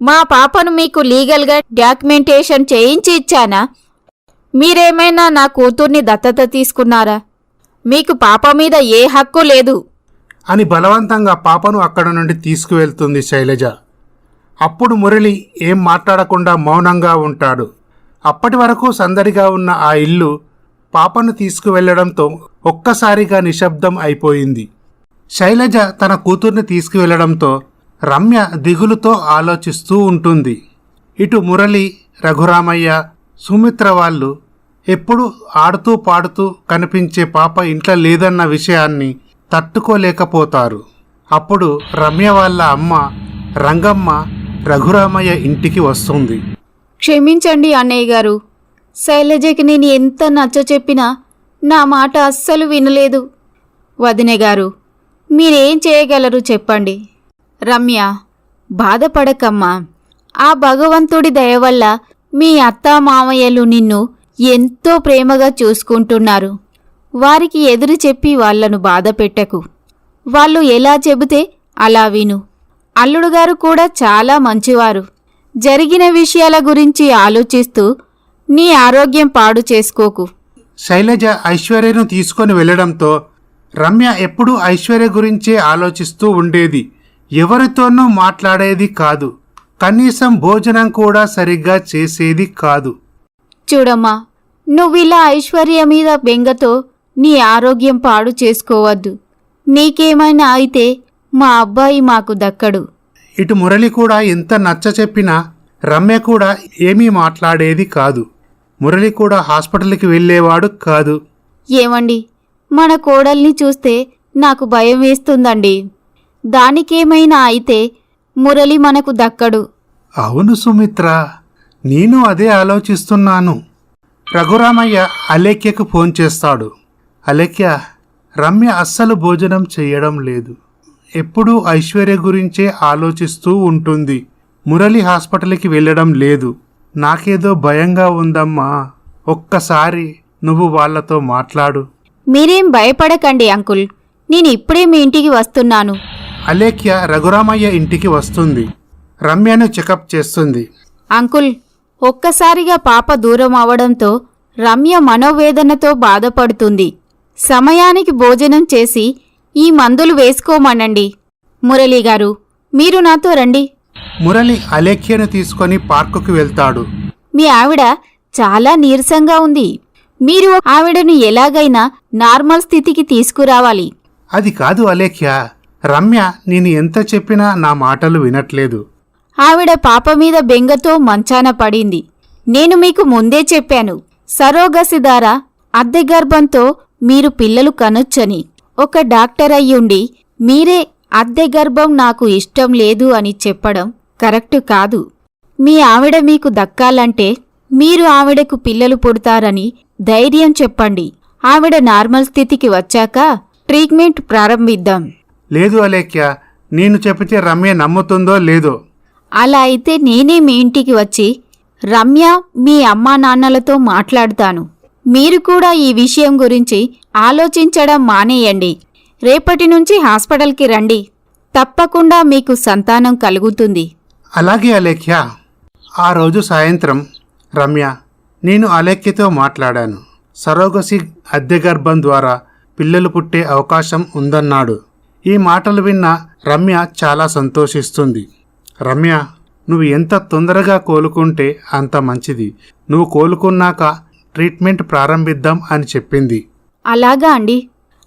మా పాపను మీకు లీగల్గా డాక్యుమెంటేషన్ చేయించి ఇచ్చానా? మీరేమైనా నా కూతుర్ని దత్తత తీసుకున్నారా? మీకు పాప మీద ఏ హక్కు లేదు. అని బలవంతంగా పాపను అక్కడ నుండి తీసుకువెళ్తుంది శైలజ. అప్పుడు మురళి ఏం మాట్లాడకుండా మౌనంగా ఉంటాడు. అప్పటి వరకు సందడిగా ఉన్న ఆ ఇల్లు పాపను తీసుకువెళ్లడంతో ఒక్కసారిగా నిశ్శబ్దం అయిపోయింది. శైలజ తన కూతుర్ని తీసుకువెళ్లడంతో రమ్య దిగులుతో ఆలోచిస్తూ ఉంటుంది. ఇటు మురళి, రఘురామయ్య, సుమిత్ర వాళ్ళు ఎప్పుడు ఆడుతూ పాడుతూ కనిపించే పాప ఇంట్లో లేదన్న విషయాన్ని తట్టుకోలేకపోతారు. అప్పుడు రమ్య వాళ్ళ అమ్మ రంగమ్మ రఘురామయ్య ఇంటికి వస్తుంది. క్షమించండి అన్నయ్య గారు, శైలజకి నేను ఎంత నచ్చ చెప్పినా నా మాట అస్సలు వినలేదు. వదినే గారు, మీరేం చేయగలరు చెప్పండి. రమ్య, బాధపడకమ్మా. ఆ భగవంతుడి దయ వల్ల మీ అత్తా మామయ్యలు నిన్ను ఎంతో ప్రేమగా చూసుకుంటున్నారు. వారికి ఎదురు చెప్పి వాళ్లను బాధ పెట్టకు. వాళ్ళు ఎలా చెబితే అలా విను. అల్లుడుగారు కూడా చాలా మంచివారు. జరిగిన విషయాల గురించి ఆలోచిస్తూ నీ ఆరోగ్యం పాడు చేసుకోకు. శైలజ ఐశ్వర్యను తీసుకొని వెళ్లడంతో రమ్య ఎప్పుడూ ఐశ్వర్య గురించే ఆలోచిస్తూ ఉండేది. ఎవరితోనూ మాట్లాడేది కాదు. కనీసం భోజనం కూడా సరిగ్గా చేసేది కాదు. చూడమ్మా, నువ్విలా ఐశ్వర్య మీద బెంగతో నీ ఆరోగ్యం పాడు చేసుకోవద్దు. నీకేమైనా అయితే మా అబ్బాయి మాకు దక్కడు. ఇటు మురళి కూడా ఎంత నచ్చ చెప్పినా రమ్య కూడా ఏమీ మాట్లాడేది కాదు. మురళి కూడా హాస్పిటల్కి వెళ్ళేవాడు కాదు. ఏమండి, మన కోడల్ని చూస్తే నాకు భయం వేస్తుందండి. దానికేమైనా అయితే మురళి మనకు దక్కడు. అవును సుమిత్ర, నేను అదే ఆలోచిస్తున్నాను. రఘురామయ్య అలేఖ్యకు ఫోన్ చేస్తాడు. అలేఖ్య, రమ్య అస్సలు భోజనం చేయడం లేదు. ఎప్పుడూ ఐశ్వర్య గురించే ఆలోచిస్తూ ఉంటుంది. మురళి హాస్పిటల్కి వెళ్ళడం లేదు. నాకేదో భయంగా ఉందమ్మా. ఒక్కసారి నువ్వు వాళ్లతో మాట్లాడు. మీరేం భయపడకండి అంకుల్, నేను ఇప్పుడే మీ ఇంటికి వస్తున్నాను. అలేఖ్య రఘురామయ్య ఇంటికి వస్తుంది. రమ్యను చెకప్ చేస్తుంది. అంకుల్, ఒక్కసారిగా పాప దూరం అవడంతో రమ్య మనోవేదనతో బాధపడుతుంది. సమయానికి భోజనం చేసి ఈ మందులు వేసుకోమనండి. మురళీగారు, మీరు నాతో రండి. మురళి అలేఖ్యను తీసుకొని పార్కుకు వెళ్తాడు. మీ ఆవిడ చాలా నీరసంగా ఉంది. మీరు ఆవిడను ఎలాగైనా నార్మల్ స్థితికి తీసుకురావాలి. అది కాదు అలేఖ్య, రమ్య నేను ఎంత చెప్పినా నా మాటలు వినట్లేదు. ఆవిడ పాప మీద బెంగతో మంచాన పడింది. నేను మీకు ముందే చెప్పాను, సరోగసి ద్వారా అద్దె గర్భంతో మీరు పిల్లలు కనొచ్చని. ఒక డాక్టర్ అయ్యుండి మీరే అద్దె గర్భం నాకు ఇష్టం లేదు అని చెప్పడం కరెక్టు కాదు. మీ ఆవిడ మీకు దక్కాలంటే మీరు ఆవిడకు పిల్లలు పుడతారని ధైర్యం చెప్పండి. ఆవిడ నార్మల్ స్థితికి వచ్చాక ట్రీట్మెంట్ ప్రారంభిద్దాం. లేదు అలేఖ్య, నేను చెబితే రమ్య నమ్ముతుందో లేదో. అలా అయితే నేనే మీ ఇంటికి వచ్చి రమ్య మీ అమ్మా నాన్నలతో మాట్లాడతాను. మీరు కూడా ఈ విషయం గురించి ఆలోచించడం మానేయండి. రేపటి నుంచి హాస్పిటల్కి రండి. తప్పకుండా మీకు సంతానం కలుగుతుంది. అలాగే అలేఖ్య. ఆ రోజు సాయంత్రం రమ్య, నేను అలేఖ్యతో మాట్లాడాను. సరోగసి అద్దె గర్భం ద్వారా పిల్లలు పుట్టే అవకాశం ఉందన్నాడు. ఈ మాటలు విన్న రమ్య చాలా సంతోషిస్తుంది. రమ్య, నువ్వు ఎంత తొందరగా కోలుకుంటే అంత మంచిది. నువ్వు కోలుకున్నాక ట్రీట్మెంట్ ప్రారంభిద్దాం అని చెప్పింది. అలాగా అండి,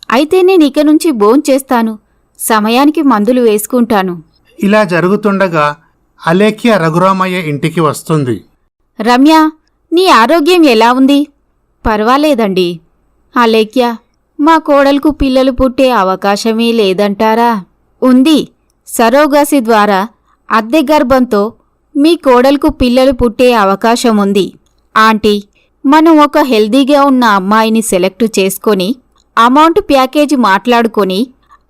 అయితే నేను ఇక నుంచి భోంచేస్తాను. సమయానికి మందులు వేసుకుంటాను. ఇలా జరుగుతుండగా అలేఖ్య రఘురామయ్య ఇంటికి వస్తుంది. రమ్య, నీ ఆరోగ్యం ఎలా ఉంది? పర్వాలేదండి. అలేఖ్య, మా కోడలకు పిల్లలు పుట్టే అవకాశమే లేదంటారా? ఉంది. సరోగసి ద్వారా అద్దె గర్భంతో మీ కోడలకు పిల్లలు పుట్టే అవకాశం ఉంది. ఆంటీ, మనం ఒక హెల్దీగా ఉన్న అమ్మాయిని సెలెక్ట్ చేసుకొని అమౌంట్ ప్యాకేజీ మాట్లాడుకొని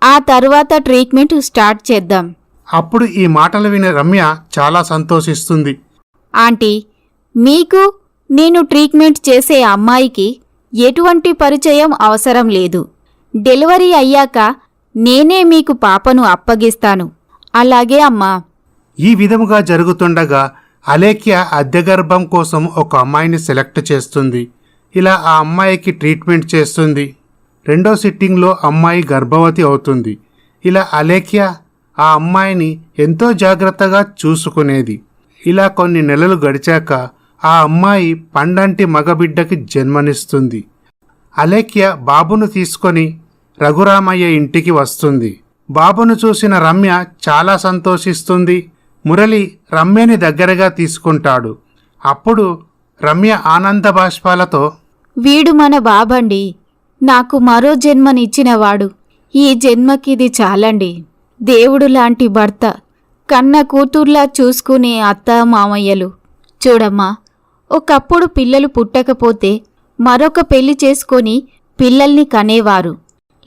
ఆ తర్వాత ట్రీట్మెంట్ స్టార్ట్ చేద్దాం. అప్పుడు ఈ మాటలు విని రమ్య చాలా సంతోషిస్తుంది. ఆంటీ, మీకు నేను ట్రీట్మెంట్ చేసే అమ్మాయికి ఎటువంటి పరిచయం అవసరం లేదు. డెలివరీ అయ్యాక నేనే మీకు పాపను అప్పగిస్తాను. అలాగే అమ్మా. ఈ విధముగా జరుగుతుండగా అలేఖ్య అద్దె గర్భం కోసం ఒక అమ్మాయిని సెలెక్ట్ చేస్తుంది. ఇలా ఆ అమ్మాయికి ట్రీట్మెంట్ చేస్తుంది. రెండో సిట్టింగ్లో అమ్మాయి గర్భవతి అవుతుంది. ఇలా అలేఖ్య ఆ అమ్మాయిని ఎంతో జాగ్రత్తగా చూసుకునేది. ఇలా కొన్ని నెలలు గడిచాక ఆ అమ్మాయి పండంటి మగబిడ్డకి జన్మనిస్తుంది. అలేఖ్య బాబును తీసుకొని రఘురామయ్య ఇంటికి వస్తుంది. బాబును చూసిన రమ్య చాలా సంతోషిస్తుంది. మురళి రమ్యని దగ్గరగా తీసుకుంటాడు. అప్పుడు రమ్య ఆనంద బాష్పాలతో, వీడు మన బాబండి, నాకు మరో జన్మనిచ్చినవాడు. ఈ జన్మకిది చాలండి. దేవుడు లాంటి భర్త, కన్న కూతుర్లా చూసుకునే అత్త మామయ్యలు. చూడమ్మా, ఒకప్పుడు పిల్లలు పుట్టకపోతే మరొక పెళ్లి చేసుకొని పిల్లల్ని కనేవారు,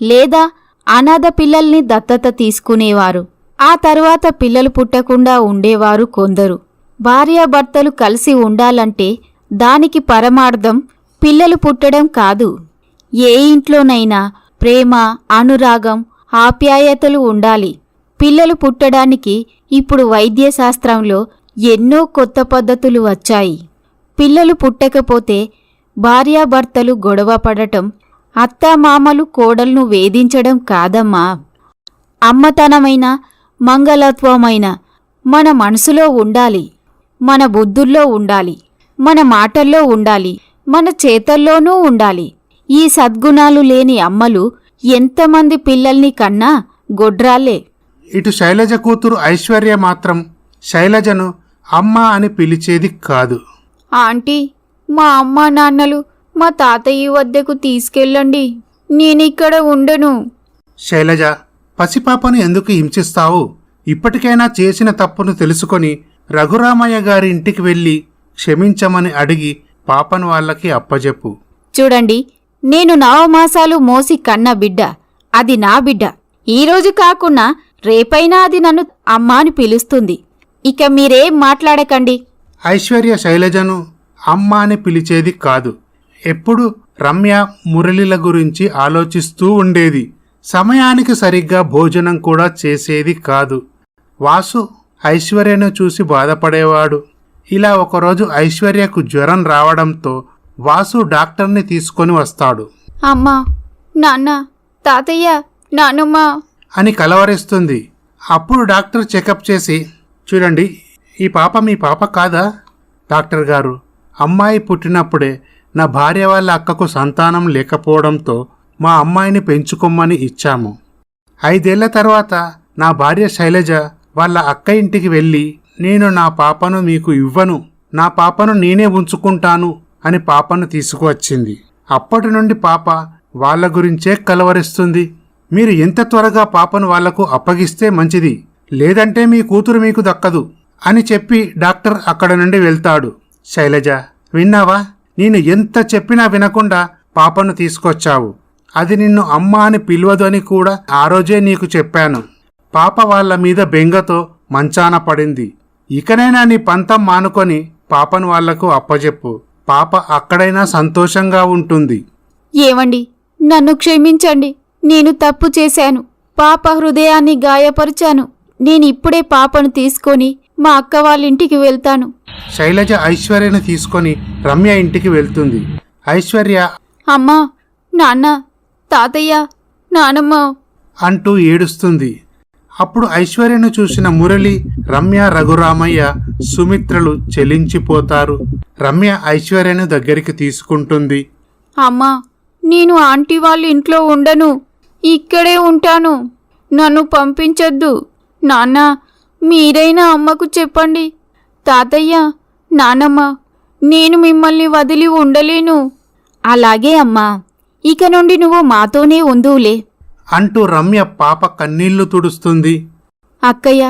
లేదా అనాథ పిల్లల్ని దత్తత తీసుకునేవారు. ఆ తర్వాత పిల్లలు పుట్టకుండా ఉండేవారు కొందరు. భార్యాభర్తలు కలిసి ఉండాలంటే దానికి పరమార్థం పిల్లలు పుట్టడం కాదు. ఏ ఇంట్లోనైనా ప్రేమ, అనురాగం, ఆప్యాయతలు ఉండాలి. పిల్లలు పుట్టడానికి ఇప్పుడు వైద్యశాస్త్రంలో ఎన్నో కొత్త పద్ధతులు వచ్చాయి. పిల్లలు పుట్టకపోతే భార్యాభర్తలు గొడవ పడటం, అత్తామామలు కోడల్ను వేధించడం కాదమ్మా. అమ్మతనమైన, మంగళత్వమైన మన మనసులో ఉండాలి, మన బుద్ధుల్లో ఉండాలి, మన మాటల్లో ఉండాలి, మన చేతల్లోనూ ఉండాలి. ఈ సద్గుణాలు లేని అమ్మలు ఎంతమంది పిల్లల్ని కన్నా గొడ్రాలే. ఇటు శైలజ కూతురు ఐశ్వర్య మాత్రం శైలజను అమ్మ అని పిలిచేది కాదు. ఆంటీ, మా అమ్మా నాన్నలు మా తాతయ్య వద్దకు తీసుకెళ్ళండి, నేనిక్కడ ఉండను. శైలజ, పసిపాపను ఎందుకు హింసిస్తావు? ఇప్పటికైనా చేసిన తప్పును తెలుసుకొని రఘురామయ్య గారి ఇంటికి వెళ్ళి క్షమించమని అడిగి పాపను వాళ్ళకి అప్పజెప్పు. చూడండి, నేను 9 మాసాలు మోసి కన్న బిడ్డ, అది నా బిడ్డ. ఈరోజు కాకున్నా రేపైనా అది నన్ను అమ్మా అని పిలుస్తుంది. ఇక మీరేం మాట్లాడకండి. ఐశ్వర్య శైలజను అమ్మ అని పిలిచేది కాదు. ఎప్పుడు రమ్య మురళిల గురించి ఆలోచిస్తూ ఉండేది. సమయానికి సరిగ్గా భోజనం కూడా చేసేది కాదు. వాసు ఐశ్వర్యను చూసి బాధపడేవాడు. ఇలా ఒకరోజు ఐశ్వర్యకు జ్వరం రావడంతో వాసు డాక్టర్ని తీసుకొని వస్తాడు. అమ్మా, నాన్న, తాతయ్య, నానమ్మ అని కలవరిస్తుంది. అప్పుడు డాక్టర్ చెకప్ చేసి, చూడండి, ఈ పాప మీ పాప కాదా? డాక్టర్ గారు, అమ్మాయి పుట్టినప్పుడే నా భార్య వాళ్ళ అక్కకు సంతానం లేకపోవడంతో మా అమ్మాయిని పెంచుకోమని ఇచ్చాము. 5 ఏళ్ల తర్వాత నా భార్య శైలజ వాళ్ళ అక్క ఇంటికి వెళ్ళి, నేను నా పాపను మీకు ఇవ్వను, నా పాపను నేనే ఉంచుకుంటాను అని పాపను తీసుకువచ్చింది. అప్పటి నుండి పాప వాళ్ళ గురించే కలవరిస్తుంది. మీరు ఎంత త్వరగా పాపను వాళ్లకు అప్పగిస్తే మంచిది, లేదంటే మీ కూతురు మీకు దక్కదు అని చెప్పి డాక్టర్ అక్కడ నుండి వెళ్తాడు. శైలజ, విన్నావా? నేను ఎంత చెప్పినా వినకుండా పాపను తీసుకొచ్చావు. అది నిన్ను అమ్మ అని పిలవదు అని కూడా ఆ రోజే నీకు చెప్పాను. పాప వాళ్ళ మీద బెంగతో మంచాన పడింది. ఇకనైనా నీ పంతం మానుకొని పాపను వాళ్లకు అప్పజెప్పు. పాప అక్కడైనా సంతోషంగా ఉంటుంది. ఏమండి, నన్ను క్షమించండి. నేను తప్పు చేశాను. పాప హృదయాన్ని గాయపరిచాను. నేనిప్పుడే పాపను తీసుకొని మా అక్క వాళ్ళ ఇంటికి వెళ్తాను. శైలజ ఐశ్వర్యను తీసుకొని రమ్య ఇంటికి వెళ్తుంది. ఐశ్వర్య, అమ్మా, నాన్న, తాతయ్య, నానమ్మ అంటూ ఏడుస్తుంది. అప్పుడు ఐశ్వర్యను చూసిన మురళి, రమ్య, రఘురామయ్య, సుమిత్రలు చెలించిపోతారు. రమ్య ఐశ్వర్యను దగ్గరికి తీసుకుంటుంది. అమ్మా, నేను ఆంటీ వాళ్ళ ఇంట్లో ఉండను, ఇక్కడే ఉంటాను. నన్ను పంపించొద్దు. నాన్న, మీరైనా అమ్మకు చెప్పండి. తాతయ్య, నానమ్మ, నేను మిమ్మల్ని వదిలి ఉండలేను. అలాగే అమ్మా, ఇక నుండి నువ్వు మాతోనే ఉందువులే అంటూ రమ్య పాప కన్నీళ్లు తుడుస్తుంది. అక్కయ్య,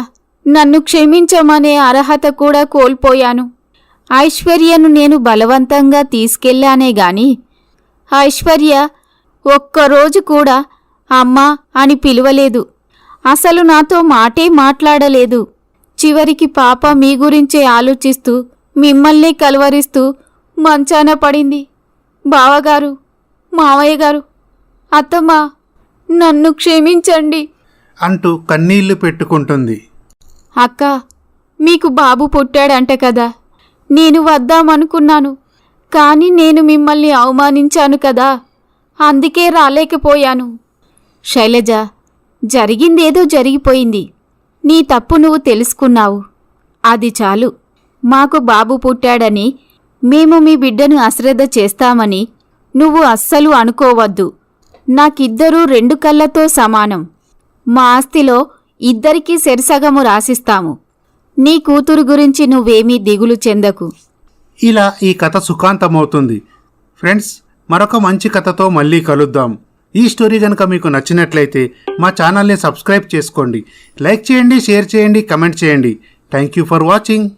నన్ను క్షమించమనే అర్హత కూడా కోల్పోయాను. ఐశ్వర్యను నేను బలవంతంగా తీసుకెళ్లానే గాని ఐశ్వర్య ఒక్కరోజు కూడా అమ్మా అని పిలవలేదు. అసలు నాతో మాటే మాట్లాడలేదు. చివరికి పాప మీ గురించే ఆలోచిస్తూ మిమ్మల్నే కలవరిస్తూ మంచాన పడింది. బావగారు, మావయ్య గారు, అత్తమ్మ, నన్ను క్షమించండి అంటూ కన్నీళ్లు పెట్టుకుంటుంది. అక్క, మీకు బాబు పుట్టాడంట కదా. నేను వద్దామనుకున్నాను, కానీ నేను మిమ్మల్ని అవమానించాను కదా, అందుకే రాలేకపోయాను. శైలజ, జరిగిందేదో జరిగిపోయింది. నీ తప్పు నువ్వు తెలుసుకున్నావు. అది చాలు. మాకు బాబు పుట్టాడని, మేము మీ బిడ్డను అశ్రద్ధ చేస్తామని నువ్వు అస్సలు అనుకోవద్దు. నాకిద్దరూ 2 కళ్ళతో సమానం. మా ఆస్తిలో ఇద్దరికీ సెరిసగము రాసిస్తాము. నీ కూతురు గురించి నువ్వేమీ దిగులు చెందకు. ఇలా ఈ కథ సుఖాంతమవుతుంది. ఫ్రెండ్స్, మరొక మంచి కథతో మళ్ళీ కలుద్దాం. ఈ స్టోరీ కనుక మీకు నచ్చినట్లయితే మా ఛానల్ని సబ్స్క్రైబ్ చేసుకోండి. లైక్ చేయండి, షేర్ చేయండి, కమెంట్ చేయండి. Thank you for watching.